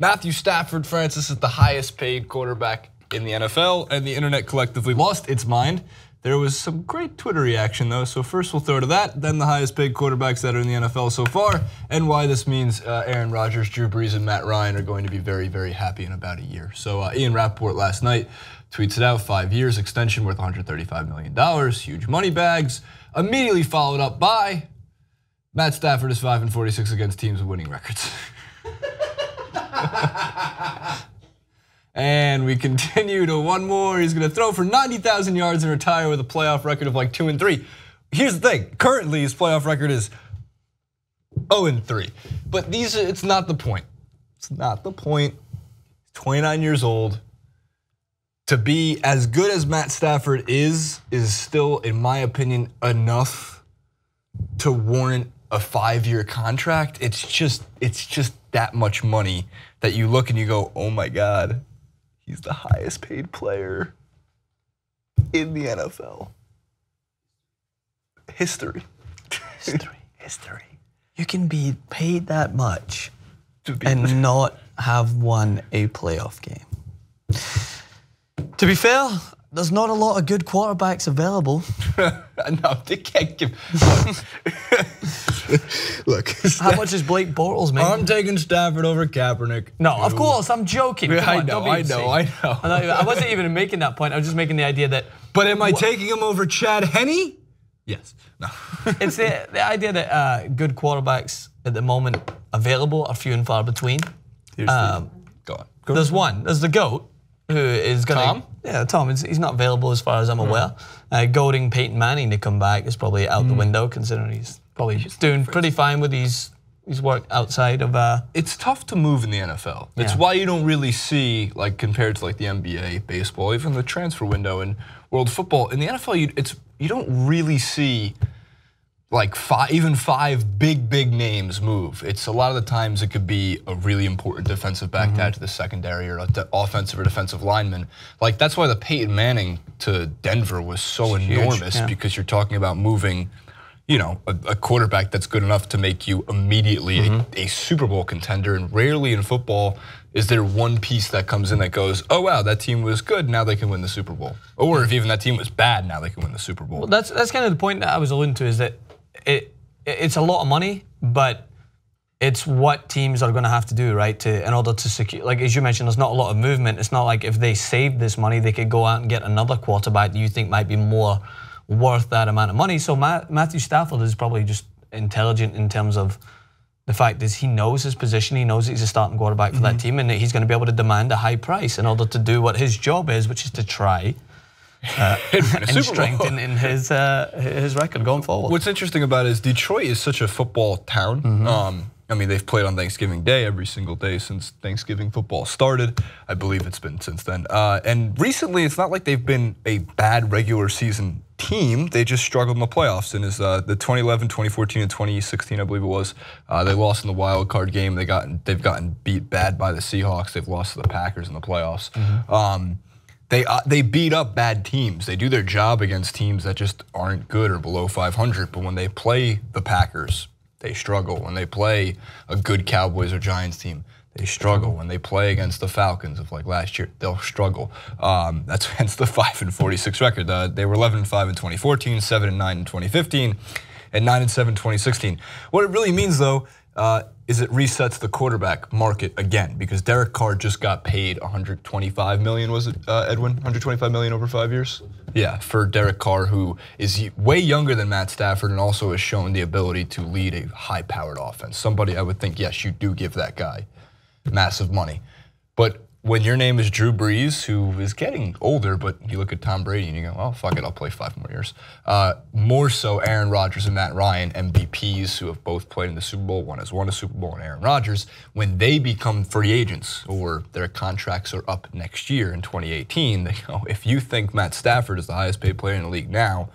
Matthew Stafford, Francis, is the highest paid quarterback in the NFL, and the internet collectively lost its mind. There was some great Twitter reaction, though, so first we'll throw to that, then the highest paid quarterbacks that are in the NFL so far, and why this means Aaron Rodgers, Drew Brees, and Matt Ryan are going to be very, very happy in about a year. So Ian Rappaport last night tweets it out, 5 years, extension worth $135 million, huge money bags, immediately followed up by Matt Stafford is 5-46 against teams with winning records. And we continue to one more. He's going to throw for 90,000 yards and retire with a playoff record of like 2-3. Here's the thing. Currently, his playoff record is 0-3. But it's not the point. It's not the point. He's 29 years old. To be as good as Matt Stafford is still, in my opinion, enough to warrant a 5-year contract. It's just that much money that you look and you go, oh my God. He's the highest paid player in the NFL. History. History. You can be paid that much and not have won a playoff game. To be fair, there's not a lot of good quarterbacks available. No, they can't give. Look, how much is Blake Bortles making? I'm taking Stafford over Kaepernick. No, of course, I'm joking. I know. I wasn't even making that point. I was just making the idea that. But am I taking him over Chad Henne? Yes. No. It's the idea that good quarterbacks at the moment available are few and far between. Go on. There's one. There's the GOAT, who is going to. Tom? Yeah, Tom. He's not available as far as I'm aware. Goading Peyton Manning to come back is probably out the window, considering he's probably doing pretty fine with his work outside of. It's tough to move in the NFL. It's why you don't really see, like compared to like the NBA, baseball, even the transfer window in world football. In the NFL, you don't really see like even five big names move. It's a lot of the times it could be a really important defensive back to add to the secondary, or offensive or defensive lineman. Like that's why the Peyton Manning to Denver was so enormous, because you're talking about moving, a quarterback that's good enough to make you immediately a Super Bowl contender. And rarely in football is there one piece that comes in that goes, oh wow, that team was good, now they can win the Super Bowl. Or if even that team was bad, now they can win the Super Bowl. Well, that's kind of the point that I was alluding to, is that it's a lot of money, but it's what teams are going to have to do, right, in order to secure. Like as you mentioned, there's not a lot of movement. It's not like if they saved this money, they could go out and get another quarterback that you think might be more worth that amount of money. So Matthew Stafford is probably just intelligent in terms of the fact is he knows his position, he knows he's a starting quarterback for that team, and that he's going to be able to demand a high price in order to do what his job is, which is to try and strengthen in his record going forward. What's interesting about it is Detroit is such a football town. I mean, they've played on Thanksgiving Day every single day since Thanksgiving football started. I believe it's been since then. And recently, it's not like they've been a bad regular season team. They just struggled in the playoffs. And the 2011, 2014, and 2016, I believe it was, they lost in the wild card game. They've gotten beat bad by the Seahawks. They've lost to the Packers in the playoffs. They beat up bad teams. They do their job against teams that just aren't good or below 500. But when they play the Packers, they struggle. When they play a good Cowboys or Giants team, they struggle. When they play against the Falcons of like last year, they'll struggle. That's hence the 5-46 record. They were 11-5 in 2014, 7-9 in 2015, and 9-7 in 2016. What it really means, though, is it resets the quarterback market again, because Derek Carr just got paid $125 million, was it, Edwin? $125 million over 5 years? Yeah, for Derek Carr, who is way younger than Matt Stafford and also has shown the ability to lead a high-powered offense. Somebody I would think, yes, you do give that guy massive money. But when your name is Drew Brees, who is getting older, but you look at Tom Brady and you go, well, fuck it, I'll play 5 more years. More so Aaron Rodgers and Matt Ryan, MVPs who have both played in the Super Bowl. One has won a Super Bowl, and Aaron Rodgers, when they become free agents or their contracts are up next year in 2018, they go, if you think Matt Stafford is the highest paid player in the league now,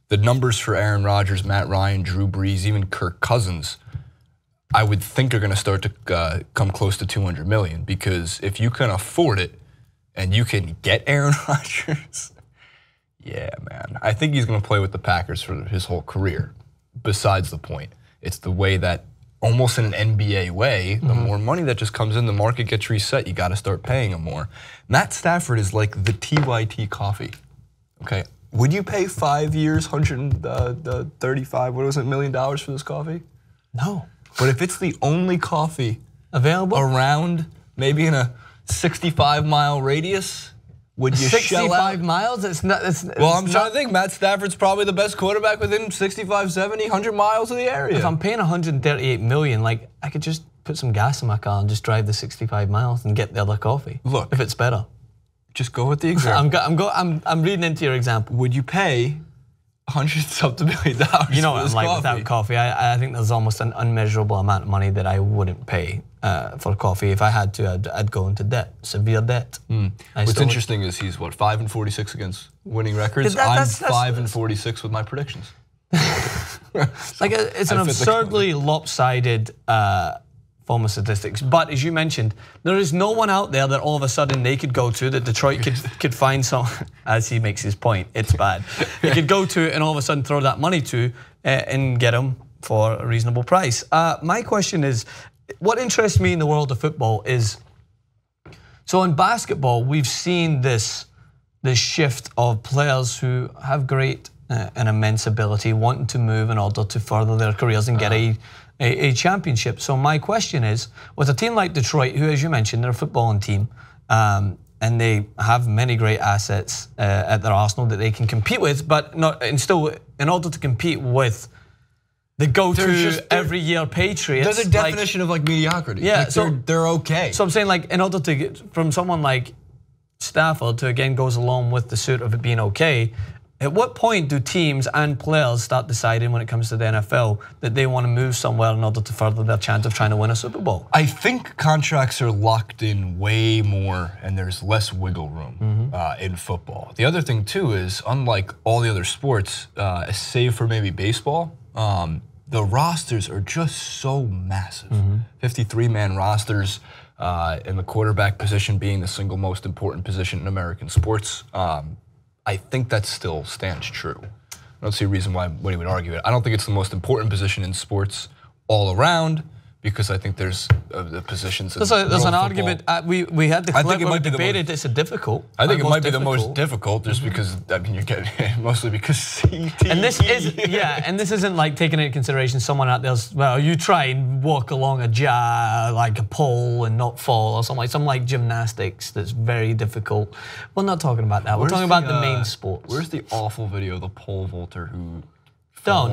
the numbers for Aaron Rodgers, Matt Ryan, Drew Brees, even Kirk Cousins, I would think are going to start to come close to 200 million, because if you can afford it and you can get Aaron Rodgers, yeah, man. I think he's going to play with the Packers for his whole career. Besides the point, it's the way that almost in an NBA way, the more money that just comes in, the market gets reset. You got to start paying him more. Matt Stafford is like the TYT coffee. Okay, would you pay 5 years, $135 million for this coffee? No. But if it's the only coffee available around, maybe in a 65-mile radius, would you shell out? 65 miles? It's not. Well, I'm trying to think. Matt Stafford's probably the best quarterback within 65, 70, 100 miles of the area. If I'm paying $138 million, like I could just put some gas in my car and just drive the 65 miles and get the other coffee. Look, if it's better. Just go with the example. I'm reading into your example. Would you pay $100 million? You know what I'm like coffee? without coffee. I think there's almost an unmeasurable amount of money that I wouldn't pay for coffee. If I had to, I'd go into debt, severe debt. What's interesting is he's what, 5-46 against winning records. I'm 5-46 with my predictions. Like it's an absurdly lopsided form of statistics. But as you mentioned, there is no one out there that all of a sudden they could go to that Detroit could find some. As he makes his point, it's bad. He could go to and all of a sudden throw that money to and get him for a reasonable price. My question is, what interests me in the world of football is, so in basketball we've seen this shift of players who have great and immense ability wanting to move in order to further their careers and get a championship. So my question is, with a team like Detroit, who, as you mentioned, they're a footballing team, and they have many great assets at their arsenal that they can compete with, but still, in order to compete with the go-to every year Patriots. There's a definition of like mediocrity. Yeah, like so they're okay. So I'm saying, like, in order to get from someone like Stafford to again goes along with the suit of it being okay. At what point do teams and players start deciding when it comes to the NFL that they want to move somewhere in order to further their chance of trying to win a Super Bowl? I think contracts are locked in way more and there's less wiggle room in football. The other thing too is, unlike all the other sports, save for maybe baseball, the rosters are just so massive. 53-man rosters, and the quarterback position being the single most important position in American sports. I think that still stands true. I don't see a reason why he would argue it. I don't think it's the most important position in sports all around, because I think there's the positions. There's an argument. We had the clip where we debated it's a difficult. I think it might be the most difficult, just because I mean you're getting mostly because CTE. And this is and this isn't like taking into consideration someone out there's, well, you try and walk along a jar like a pole and not fall or something like gymnastics that's very difficult. We're not talking about that. We're talking about the main sports. Where's the awful video of the pole vaulter who? No.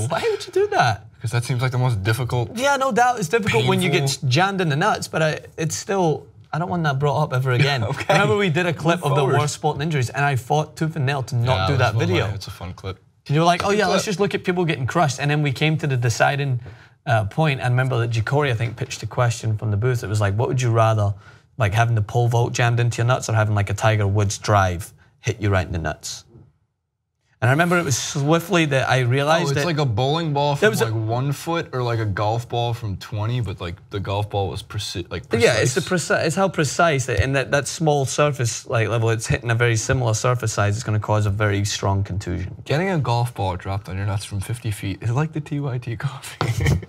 Why would you do that? Because that seems like the most difficult. Yeah, no doubt it's difficult when you get jammed in the nuts, but it's still, I don't want that brought up ever again. Okay. Remember we did a clip of the worst sporting injuries, and I fought tooth and nail to not do that video. It's a fun clip. And you were like, oh yeah, let's just look at people getting crushed, and then we came to the deciding point, and remember that Jacory, I think, pitched a question from the booth. It was like, what would you rather, like having the pole vault jammed into your nuts or having like a Tiger Woods drive hit you right in the nuts? And I remember it was swiftly that I realized it's that like a bowling ball from like 1 foot, or like a golf ball from 20, but like the golf ball was precise. Yeah, it's how precise, and that small surface like level, it's hitting a very similar surface size. It's going to cause a very strong contusion. Getting a golf ball dropped on your nuts from 50 feet is like the TYT coffee.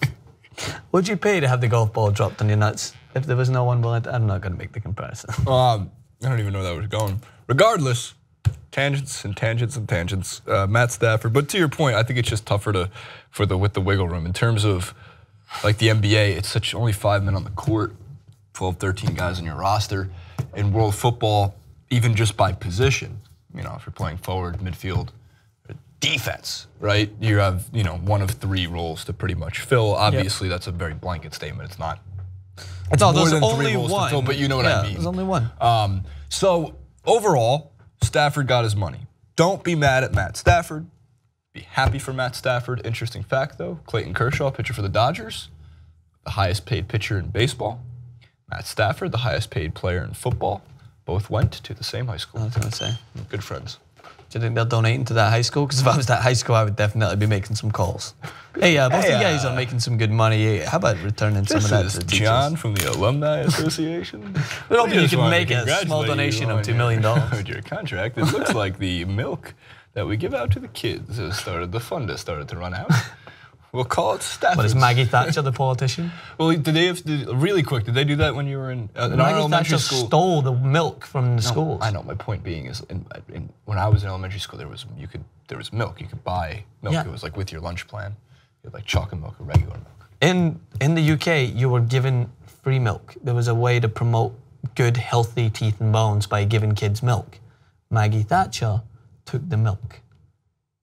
Would you pay to have the golf ball dropped on your nuts if there was no one willing to? I'm not going to make the comparison. I don't even know where that was going. Regardless. Tangents and tangents and tangents. Matt Stafford, but to your point, I think it's just tougher with the wiggle room in terms of like the NBA. It's only 5 men on the court, 12, 13 guys on your roster. In world football, even just by position, you know, if you're playing forward, midfield, defense, right? You have one of 3 roles to pretty much fill. Obviously, that's a very blanket statement. It's not. It's more than 3 roles to fill, but you know what I mean. There's only one. So overall, Stafford got his money. Don't be mad at Matt Stafford. Be happy for Matt Stafford. Interesting fact, though, Clayton Kershaw, pitcher for the Dodgers, the highest paid pitcher in baseball. Matt Stafford, the highest paid player in football. Both went to the same high school. I was going to say. Good friends. Do you think they're donating to that high school? Because if I was that high school, I would definitely be making some calls. Hey, both you guys are making some good money. How about returning some of that to the teachers? John from the Alumni Association. We're hoping you can make a small donation of $2 million. With your contract, it looks like the milk that we give out to the kids the fund has started to run out. We'll call it Stafford. But is Maggie Thatcher the politician? Well, did they have to, really quick, did they do that when you were in Maggie elementary Thatcher school? stole the milk from the schools. I know. My point being is, when I was in elementary school, there was milk. You could buy milk. Yeah. It was like with your lunch plan. You had like chocolate milk or regular milk. In the UK, you were given free milk. There was a way to promote good, healthy teeth and bones by giving kids milk. Maggie Thatcher took the milk.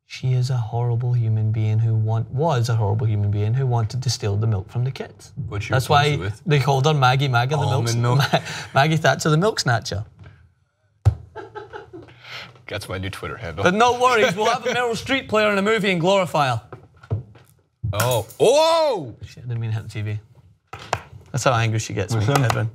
She is a horrible human being was a horrible human being who wanted to steal the milk from the kids. That's why they called her Maggie the milk. Maggie Thatcher the milk snatcher. That's my new Twitter handle. But no worries, we'll have a Meryl Streep player in a movie in Glorify. Oh. Oh! Shit, I didn't mean to hit the TV. That's how angry she gets me, Edwin.